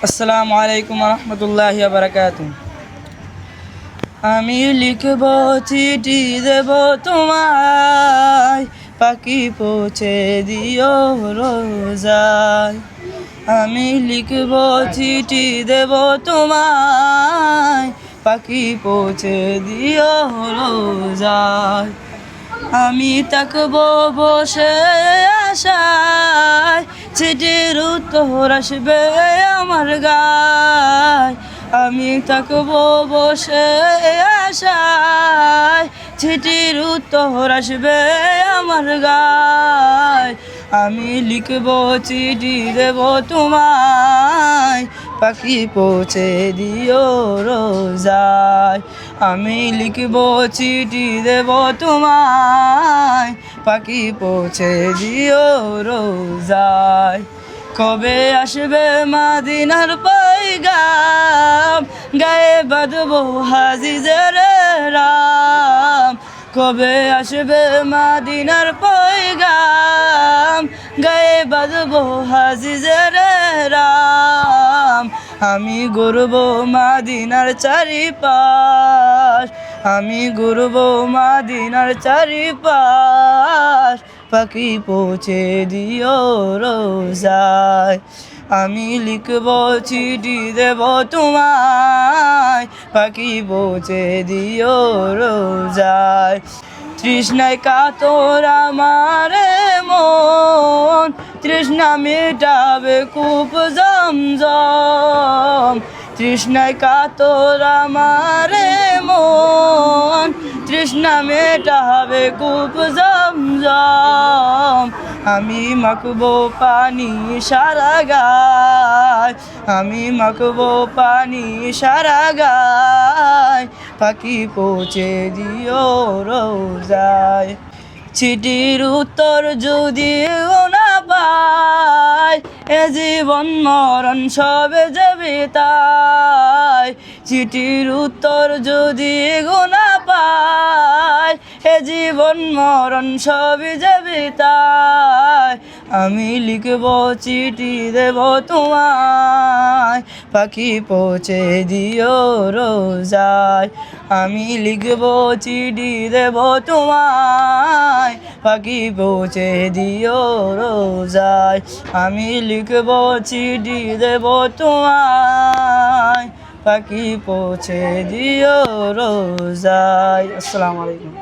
আসসালামু আলাইকুম রহমতুল্লাহি ওয়া বারাকাতুহু। আমি লিখব চিঠি দেব তোমায়, পাখি পৌঁছে দিও রোজায়। আমি লিখব চিঠি দেব তোমায়, পাখি পৌঁছে দিও রোজায়। আমি তাকবো বসে আশায়, চিঠির উত্তর আসবে আমার গায়। আমি তাকবো বসে আশায়, চিঠির উত্তর আসবে আমার গায়। আমি লিখবো চিঠি দেব তোমায়, পাখি পৌঁছে দিও রোজায়। আমি লিখবো চিঠি দেব তোমায়, পাখি পৌঁছে দিও রোজায়। কবে আসবে মদিনার পয়গাম, গায়ে বাঁধবো হাজিজের রাম। কবে আসবে মদিনার পয়গাম, গায়ে বাঁধবো হাজিজের রাম। আমি ঘুরব মদিনার চারিপাশ, আমি ঘুরব মদিনার চারিপাশ, পাখি পৌঁছে দিও রোজায়। আমি লিখব চিঠি দেব তোমায়, পাখি পৌঁছে দিও রোজায়। তৃষ্ণায় কাতর আমার মন, তৃষ্ণা মেটাবে কূপ জমজম। তৃষ্ণায় কাতর আমার মন, তৃষ্ণা মেটাবে কূপ জমজম। আমি মাখবো পানি সারা গায়, আমি মাখবো পানি সারা গায়, পাখি পৌঁছে দিও রোজায়। চিঠির উত্তর যদিও না পাই, এ জীবন মরণ সবে যাবে তাই। চিঠির উত্তর যদি না পাই, এ জীবন মরণ সবে যাবে তাই। আমি লিখব চিঠি দেব তোমায়, পাখি পৌঁছে দিও রোজায়। আমি লিখব চিঠি দেব তোমায়, পাখি পৌঁছে দিও রোজায়। আমি লিখব চিঠি দেব তোমায়, পাখি পৌঁছে দিও রোজায়। আসসালামু আলাইকুম।